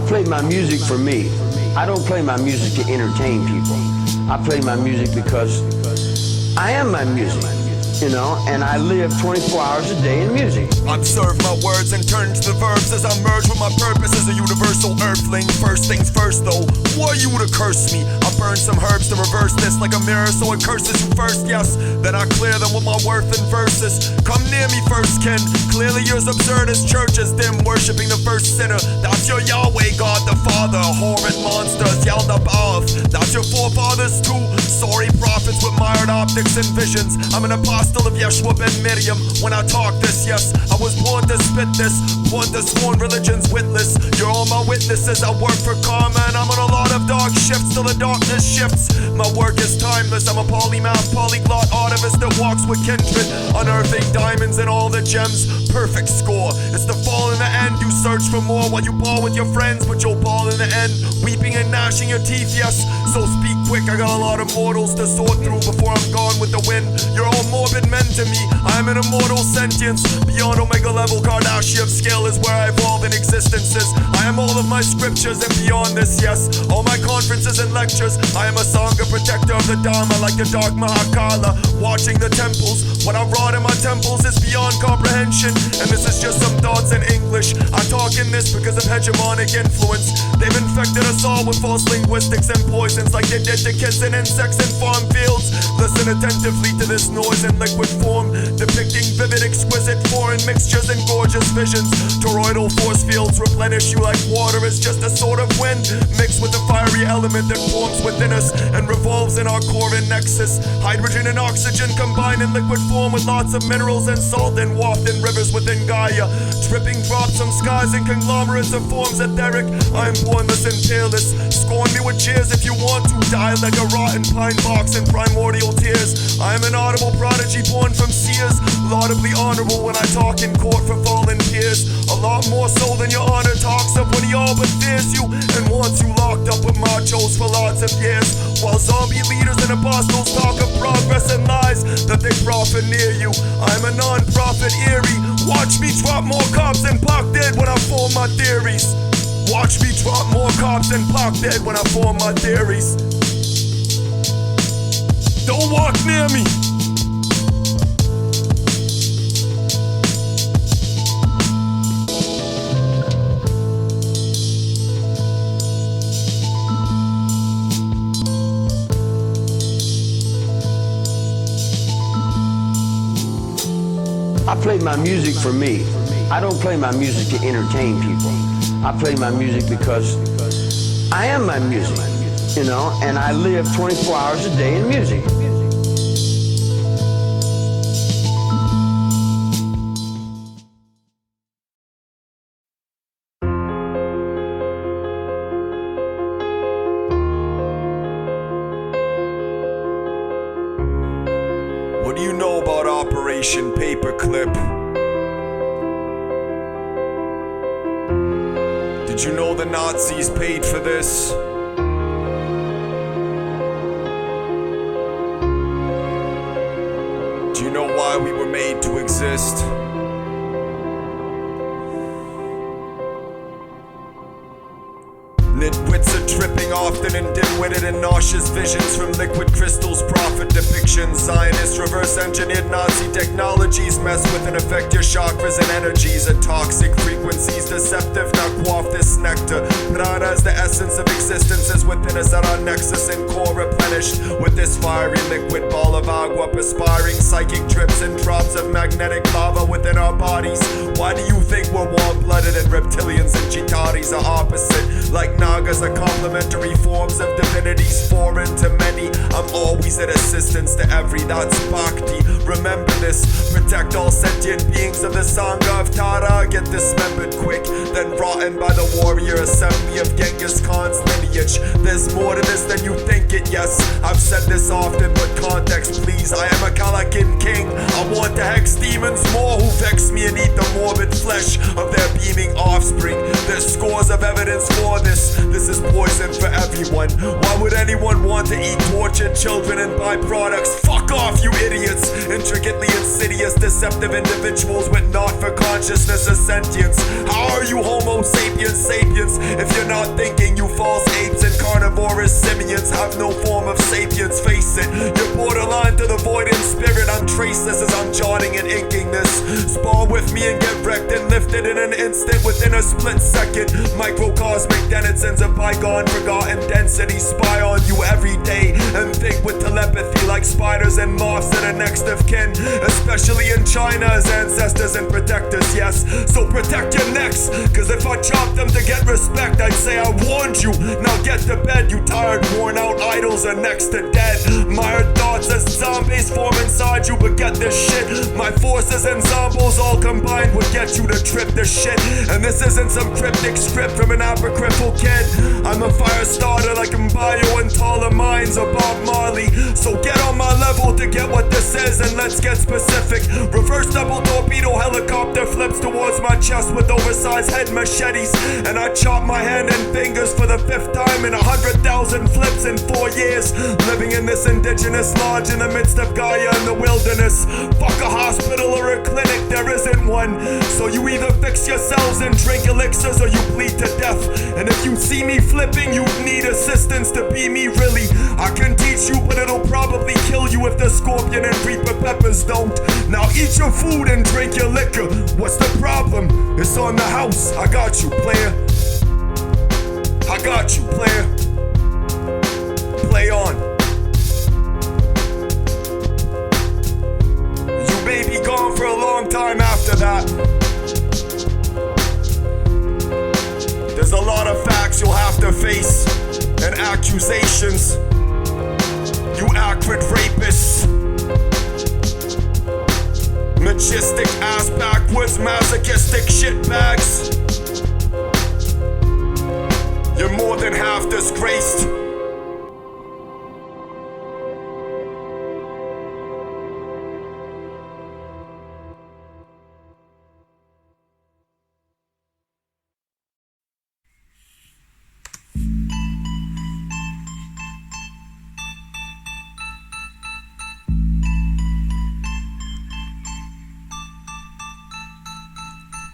I play my music for me. I don't play my music to entertain people. I play my music because I am my music, you know, and I live 24 hours a day in music. Observe my words and turn to the verbs as I merge with my purpose as a universal earthling. First things first though, who are you to curse me? I burn some herbs to reverse this like a mirror so it curses you first, yes. Then I clear them with my worth and verses. Come near me first, kin. Clearly yours absurd as churches dim, worshipping the first sinner. That's your Yahweh God the Father, horrid monsters yelled up of. That's your forefathers too, sorry prophets with mired optics and visions. I'm an apostle of Yeshua ben Miriam. When I talk this, yes, I was born to spit this, born to sworn religion's witless. You're all my witnesses, I work for karma and I'm on a lot of dark shifts till the darkness shifts. My work is timeless, I'm a polymath, polyglot artivist that walks with kindred, unearthing diamonds and all the gems. Perfect score, it's the fall in the end. You search for more while you ball with your friends, but you'll ball in the end, weeping and gnashing your teeth, yes. So speak quick, I got a lot of mortals to sort through before I'm gone with the wind. You're all morbid men to me, I'm an immortal sentience. Beyond Omega level, Kardashian scale is where I evolve in existences. I am all of my scriptures and beyond this, yes. All my conferences and lectures, I am a Sangha, protector of the Dharma, like the dark Mahakala, watching the temples. What I wrought in my temples is beyond comprehension, and this is just some thoughts in English. I talk in this because of hegemonic influence. They've infected us all with false linguistics and poisons like they did to kids and insects in farm fields. Listen attentively to this noise in liquid form, depicting vivid, exquisite foreign mixtures and gorgeous visions. Toroidal force fields replenish you like water. It's just a sort of wind mixed with the fiery element that forms within us and revolves in our core and nexus. Hydrogen and oxygen combine in liquid form with lots of minerals and salt and waft in rivers within Gaia. Dripping drops from skies and conglomerates of forms etheric. I am bornless and peerless. Scorn me with cheers if you want to. Die like a rotten pine box in primordial tears. I am an audible prodigy born from seers. Laudably honorable when I talk in court for fallen peers. A lot more so than your honor talks of when he all but fears you and wants you locked up with machos for lots of years. While zombie leaders and apostles talk of progress and lies that they profit near you. I'm a non-profit eerie. Watch me drop more cops and Pac dead when I form my theories. Watch me drop more cops and Pac dead when I form my theories. Don't walk near me. I play my music for me. I don't play my music to entertain people. I play my music because I am my music, you know, and I live 24 hours a day in music. What do you know about Operation Paperclip? Did you know the Nazis paid for this? Do you know why we were made to exist? Nitwits are tripping often in dim-witted and nauseous visions from liquid crystals, prophet depictions. Zionist reverse-engineered Nazi technologies mess with and affect your chakras and energies at toxic frequencies, deceptive, now quaff this nectar. Prana is the essence of existence is within us at our nexus and core replenished with this fiery liquid ball of agua, perspiring psychic drips and drops of magnetic lava within our bodies. Why do you think we're warm-blooded and reptilians and chitaris are opposite? Like Nagas are complementary forms of divinities foreign to many. I'm always an assistance to every, that's Bhakti. Remember this, protect all sentient beings of the Sangha of Tara. Get dismembered quick, then rotten by the warrior assembly of Genghis Khan's lineage. There's more to this than you think it, yes. I've said this often, but context please. I am a Kalakin king. I want to hex demons more who vex me and eat the morbid flesh of their beaming offspring. There's scores of evidence for this. This is poison for everyone. Why would anyone want to eat tortured children and byproducts? Fuck off, you idiots. Intricately insidious, deceptive individuals with not for consciousness or sentience. How are you Homo sapiens sapiens if you're not thinking? You false apes and carnivorous simians have no form of sapience, face it. You're borderline to the void in spirit. I'm traceless as I'm jotting and inking this. Spar with me and get wrecked and lifted in an instant within a split second. Microcosmic denizens of bygone forgotten density spy on you every day and think with telepathy like spiders and moths that are next of kin, especially in China as ancestors and protectors, yes. So protect your necks, cause if I chop them to get respect, I'd say I warned you. Now get to bed, you tired, worn out idols are next to dead. Mired thoughts as zombies form inside you, but get this shit. My forces and zombos all combined would get you to trip this shit. And this isn't some cryptic script from an apocryphal kid. I'm a fire starter like Mbayo and taller minds or Bob Marley. So get on my level to get what this is, and let's get specific. Reverse double torpedo helicopter flips towards my chest with oversized head machetes, and I chop my hand and fingers for the 5th time in 100,000 flips in 4 years. Living in this indigenous lodge in the midst of Gaia in the wilderness. Fuck a hospital or a clinic, there isn't one. So you either fix yourselves and drink elixirs or you bleed to death. And if you see me flipping, you need assistance to be me, really. I can teach you, but it'll probably kill you if the scorpion and reaper peppers don't. Now eat your food and drink your liquor. What's the problem? It's on the house. I got you, player. I got you, player. Play on. You may be gone for a long time after that. There's a lot of facts you'll have to face and accusations. You acrid rapists. Majestic ass backwards masochistic shitbags. You're more than half disgraced.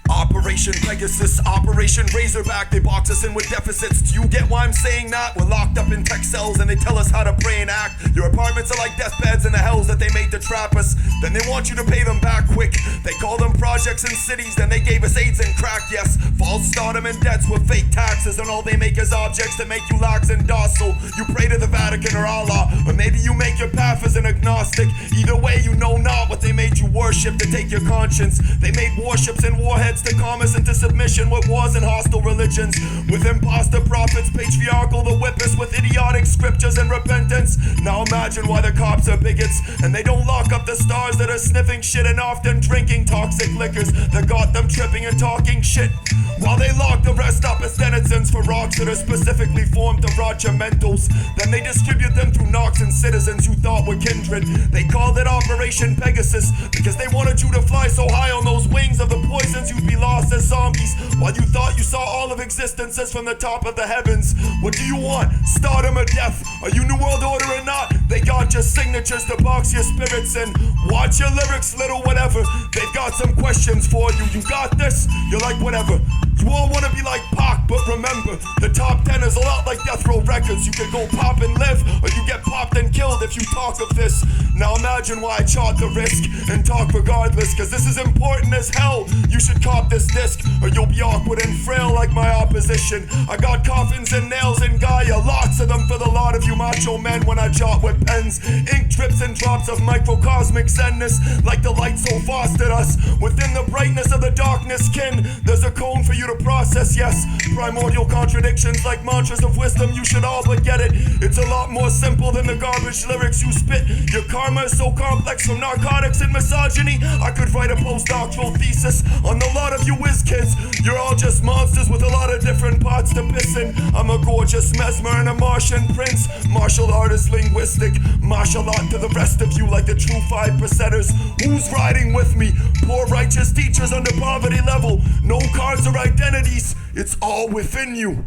Operation Pegasus, Operation Razorback, they box us in with deficits. Do you get why I'm saying that? We're locked up in tech cells and they tell us how to pray and act. Your apartments are like deathbeds in the hells that they made to trap us. Then they want you to pay them back quick. They call them projects in cities, then they gave us AIDS and crack, yes. False stardom and debts with fake taxes, and all they make is objects that make you lax and docile. You pray to the Vatican or Allah, or maybe you make your path as an agnostic. Either way, you know not what they made you worship to take your conscience. They made warships and warheads to calm us into submission with wars and hostile religions, with imposter prophets, patriarchal the whip us with idiotic scriptures and repentance. Now imagine why the cops are bigots and they don't lock up the stars that are sniffing shit and often drinking toxic liquors that got them tripping and talking shit, while they lock the rest up as denizens for rocks that are specifically formed to rot your mentals. Then they distribute them through knocks and citizens you thought were kindred. They called it Operation Pegasus because they wanted you to fly so high on those wings of the poisons you'd be lost as zombies, while you thought you saw all of existence as from the top of the heavens. What do you want? Stardom or death? Are you New World Order or not? They got your signatures to box your spirits in. Watch your lyrics, little whatever. They've got some questions for you. You got this? You're like whatever. You all wanna be like Pac, but remember, the top 10 is a lot like Death Row Records. You can go pop and live, or you get popped and killed if you talk of this. Now imagine why I chart the risk and talk regardless, cause this is important as hell. You should cop this disc, or you'll be awkward and frail like my opposition. I got coffins and nails in Gaia, lots of them for the lot of you macho men when I jot with pens. Ink drips and drops of microcosmic zenness, like the light so fostered us. Within the brightness of the darkness kin, there's a cone for you to process, yes. Primordial contradictions like mantras of wisdom, you should all but get it. It's a lot more simple than the garbage lyrics you spit. Your karma is so complex from narcotics and misogyny, I could write a postdoctoral thesis on the lot of you whiz kids. You're all just monsters with a lot of different pots to piss in. I'm a gorgeous mesmer and a Martian prince, martial artist linguistic, martial art to the rest of you like the true 5%ers. Who's riding with me? Poor righteous teachers under poverty level, no cards or identities, it's all within you.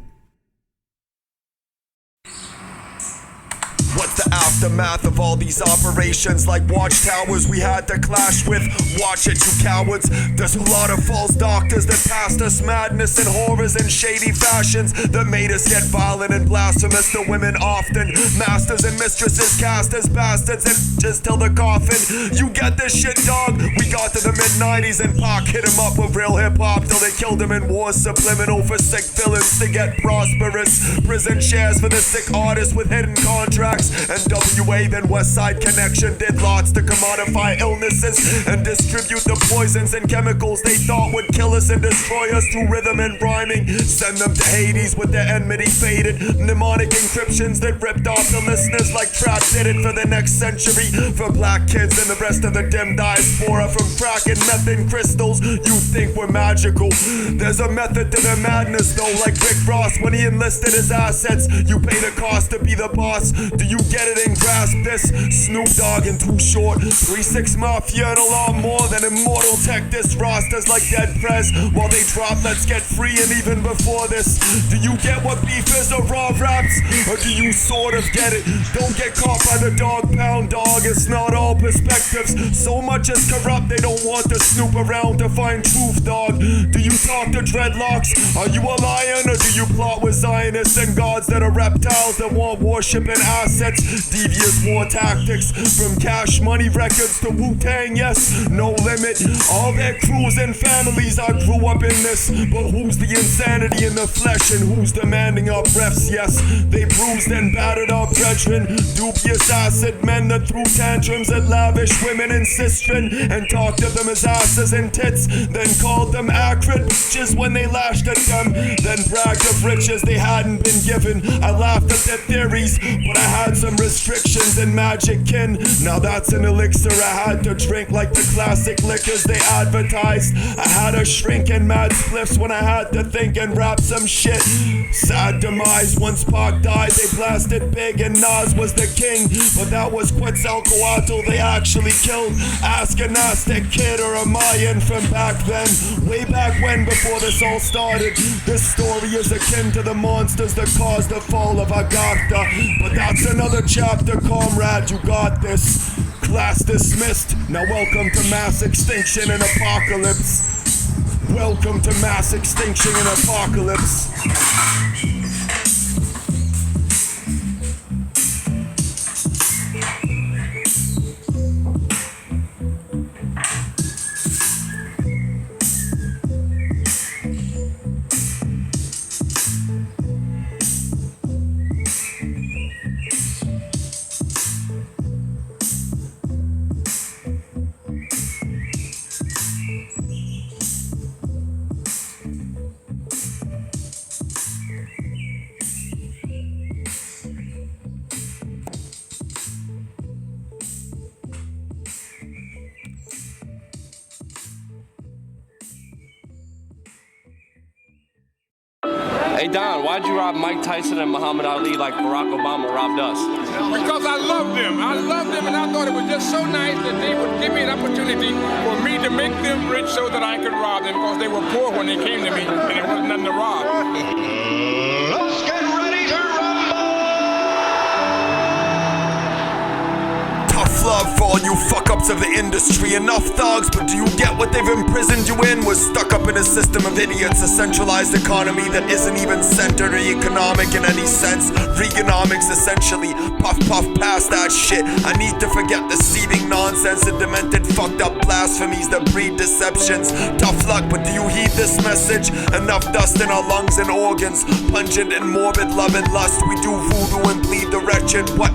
What's the aftermath of all these operations? Like Watchtowers we had to clash with. Watch it, you cowards. There's a lot of false doctors that passed us madness and horrors and shady fashions that made us get violent and blasphemous to women often. Masters and mistresses cast as bastards and just till the coffin. You get this shit, dog? We got to the mid-90s and Pac hit him up with real hip-hop till they killed him in war subliminal for sick villains to get prosperous. Prison shares for the sick artists with hidden contracts. And WA then Westside Connection did lots to commodify illnesses and distribute the poisons and chemicals they thought would kill us and destroy us through rhythm and rhyming. Send them to Hades with their enmity faded. Mnemonic encryptions that ripped off the listeners like Trap did it for the next century. For black kids and the rest of the dim diaspora. From crack and methane crystals you think we're magical. There's a method to their madness though, like Rick Ross when he enlisted his assets. You pay the cost to be the boss. Do you get it and grasp this? Snoop Dogg and Too Short, 3-6 Mafia and a lot more than Immortal Tech. This rosters like Dead Prez while they drop Let's Get Free. And even before this, do you get what beef is or raw raps? Or do you sort of get it? Don't get caught by the dog pound, dog. It's not all perspectives. So much is corrupt they don't want to snoop around to find truth, dog. Do you talk to dreadlocks? Are you a lion or do you plot with Zionists and gods that are reptiles that want worship and assets? Devious war tactics from Cash Money Records to Wu-Tang, yes, no limit. All their crews and families, I grew up in this. But who's the insanity in the flesh and who's demanding our breaths? Yes, they bruised and battered our brethren. Dubious acid men that threw tantrums at lavish women in Sistren and talked of them as asses and tits, then called them acrid bitches when they lashed at them, then bragged of riches they hadn't been given. I laughed at their theories, but I had some restrictions and magic kin. Now that's an elixir I had to drink like the classic liquors they advertised. I had a shrink and mad spliffs when I had to think and rap some shit. Sad demise, once Pac died they blasted big and Nas was the king, but that was Quetzalcoatl they actually killed. Ask an Aztec kid or a Mayan from back then, way back when before this all started. This story is akin to the monsters that caused the fall of Agartha, but that's another chapter, comrade, you got this. Class dismissed. Now welcome to mass extinction and apocalypse. Welcome to mass extinction and apocalypse. Hey Don, why'd you rob Mike Tyson and Muhammad Ali like Barack Obama robbed us? Because I love them. I love them, and I thought it was just so nice that they would give me an opportunity for me to make them rich so that I could rob them, because they were poor when they came to me and there wasn't nothing to rob. Let's get ready to rumble! Tough love for all you fuck-ups of the industry. Enough thugs, but do you get what they've imprisoned you in? We're stuck up in a system of idiots, a centralized economy that isn't even centered or economic in any sense. Reaganomics, essentially. Puff past that shit. I need to forget the seething nonsense and demented fucked up blasphemies that breed deceptions. Tough luck, but do you heed this message? Enough dust in our lungs and organs, pungent and morbid love and lust. We do voodoo and bleed the wretched. What?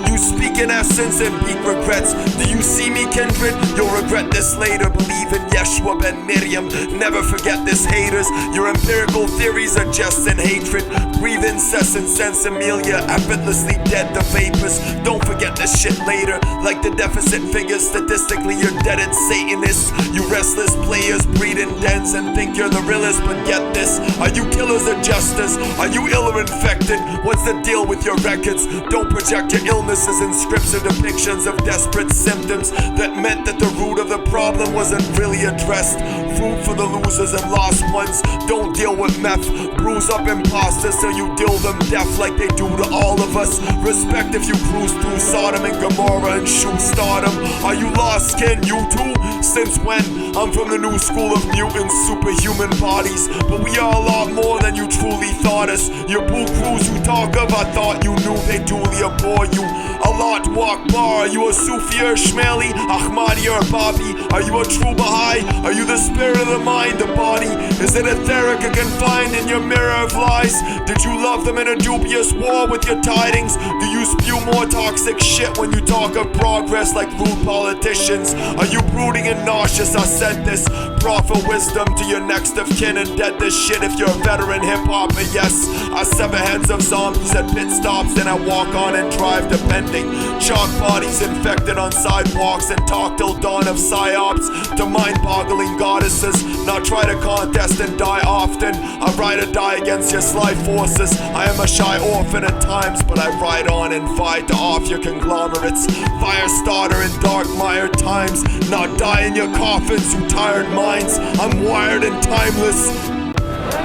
You speak in essence and peak regrets. Do you see me, kindred? You'll regret this later. Believe in Yeshua ben Miriam. Never forget this, haters. Your empirical theories are jest and hatred. Breathe incessant sense Amelia, effortlessly dead the vapors. Don't forget this shit later. Like the deficit figures, statistically you're dead at Satanists. You restless players breed in dens and think you're the realest, but get this. Are you killers or jesters? Are you ill or infected? What's the deal with your records? Don't project your illnesses in scripts or depictions of desperate symptoms that meant that the root of the problem wasn't really addressed. fruit for the losers and lost ones. Don't deal with meth, bruise up imposters till you deal them deaf like they do to all of us. Respect if you cruise through Sodom and Gomorrah and shoot stardom. Are you lost, skin? You too? Since when? I'm from the new school of mutants, superhuman bodies, but we are a lot more than you truly thought us. Your boo crews you talk of, I thought you knew they duly abhor you. Allah Akbar, are you a Sufi or Shmeli, Ahmadi or Babi? Are you a true Baha'i? Are you the spirit of the mind, the body? Is it etheric or confined in your mirror of lies? Did you love them in a dubious war with your tidings? Do you spew more toxic shit when you talk of progress like rude politicians? Are you brooding and nauseous? I said this. Proffer wisdom to your next of kin and dead this shit if you're a veteran hip-hopper. Yes, I sever heads of zombies at pit stops, then I walk on and drive depending. Chalk bodies infected on sidewalks and talk till dawn of psyops to mind-boggling goddesses. Now try to contest and die often. I ride or die against your sly forces. I am a shy orphan at times, but I ride on and fight to off your conglomerates. Fire starter in dark mired times. Not die in your coffins, you tired minds. I'm wired and timeless.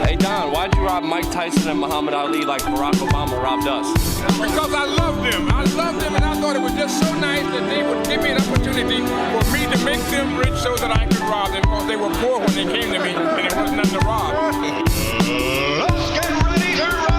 Hey Don, why'd you rob Mike Tyson and Muhammad Ali like Barack Obama robbed us? Because I love them. I love them, and I thought it was just so nice that they would give me an opportunity for me to make them rich so that I could rob them, because they were poor when they came to me, and there was nothing to rob. Let's get ready to rumble!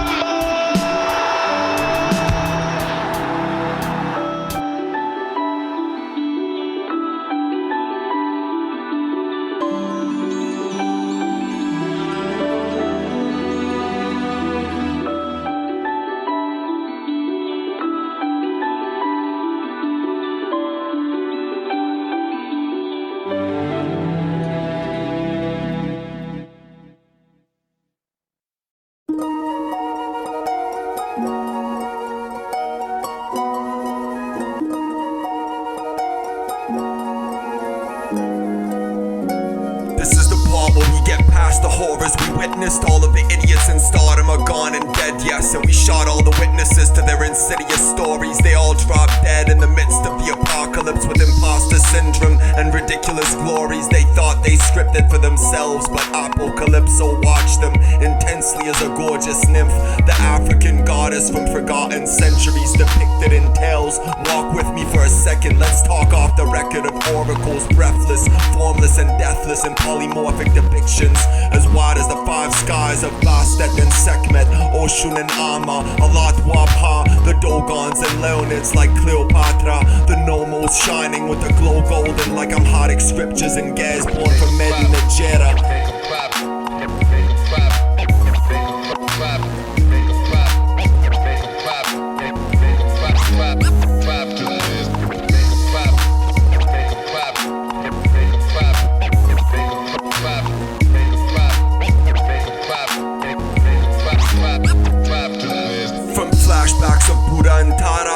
This is the part where we get past the horrors. We witnessed all of the idiots in stardom are gone and dead, yes. And we shot all the witnesses to their insidious stories. They all dropped dead in the midst of the apocalypse with imposter syndrome and ridiculous glories. They thought they scripted for themselves, but Apocalypso watched them intensely as a gorgeous nymph, the African goddess from forgotten centuries depicted in tales. Walk with me for a second, let's talk off the record of oracles, breathless, formless and deathless in polymorphic depictions, as wide as the five skies of Bastet and Sekhmet, Oshun and Amma, Alat Wabha, the Dogons and Leonids like Cleopatra, the Nomos shining with the glow golden like Amharic scriptures and Gaz born from Medina Jera.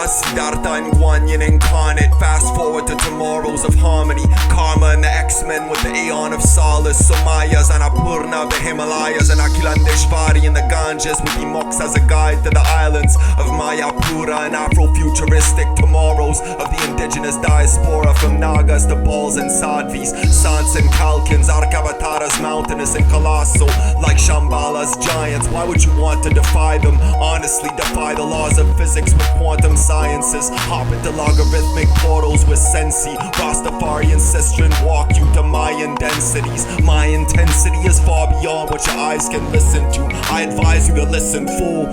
Siddhartha and Guanyin incarnate. Fast forward to tomorrows of harmony, Karma and the X-Men with the Aeon of Solace, Somayas and Apurna, the Himalayas and Akilandeshvari and the Ganges with the Mox as a guide to the islands of Mayapura and Afro-futuristic tomorrows of the indigenous diaspora from Nagas to Balls and Sadhvis, Sans and Kalkins, Arkavataras mountainous and colossal like Shambhala's giants. Why would you want to defy them? Honestly, defy the laws of physics with quantum sciences. Hop into logarithmic portals with Sensi, Rastafari and Sistran walk you to Mayan densities. My intensity is far beyond what your eyes can listen to. I advise you to listen, fool.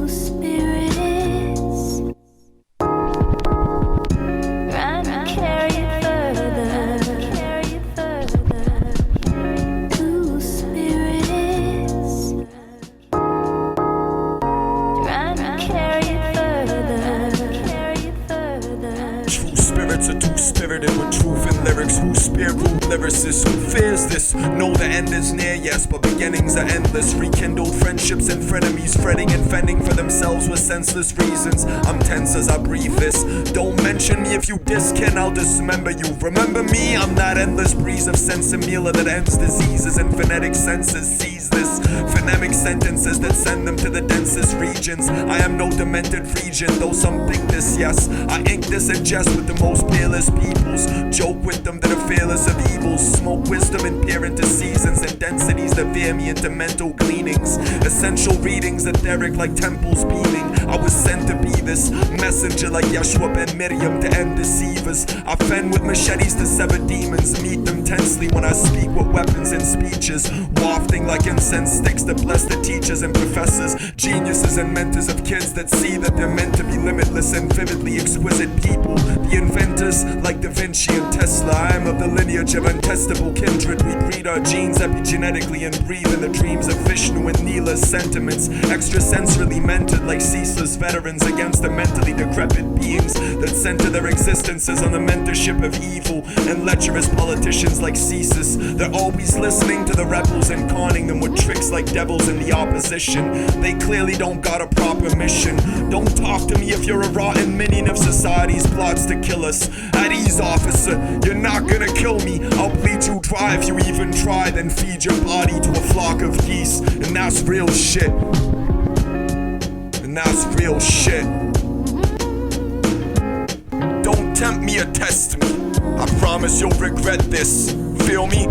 Spirit. who spear rude lyricists? Who fears this? Know the end is near, yes, but beginnings are endless. Rekindled friendships and frenemies, fretting and fending for themselves with senseless reasons. I'm tense as I breathe this. Don't mention me if you diskin, I'll dismember you. Remember me, I'm that endless breeze of sensimilla that ends diseases and phonetic senses. Seize this, phonemic sentences that send them to the densest regions. I am no demented region, though some think this, yes. I ink this and jest with the most peerless peoples. Joke with them that are fearless of evils. Smoke wisdom and peer into seasons and densities that veer me into mental gleanings. Essential readings etheric like temples beaming. I was sent to be this messenger like Yeshua ben Miriam to end deceivers. I fend with machetes to sever demons. Meet them tensely when I speak with weapons and speeches. Wafting like incense sticks to bless the teachers and professors, geniuses and mentors of kids that see that they're meant to be limitless and vividly exquisite people. The inventors like Da Vinci and Tesla. I am of the lineage of untestable kindred. We breed our genes epigenetically and breathe in the dreams of Vishnu and Neela's sentiments. Extrasensorily mentored like ceaseless veterans against the mentally decrepit beings that center their existences on the mentorship of evil and lecherous politicians like Ceasus. They're always listening to the rebels and conning them with tricks like devils in the opposition. They clearly don't got a proper mission. Don't talk to me if you're a rotten minion of society's plots to kill us. At ease, officer, you're not gonna kill me. I'll bleed you dry if you even try, then feed your body to a flock of geese. And that's real shit. And that's real shit. Don't tempt me or test me. I promise you'll regret this. Feel me?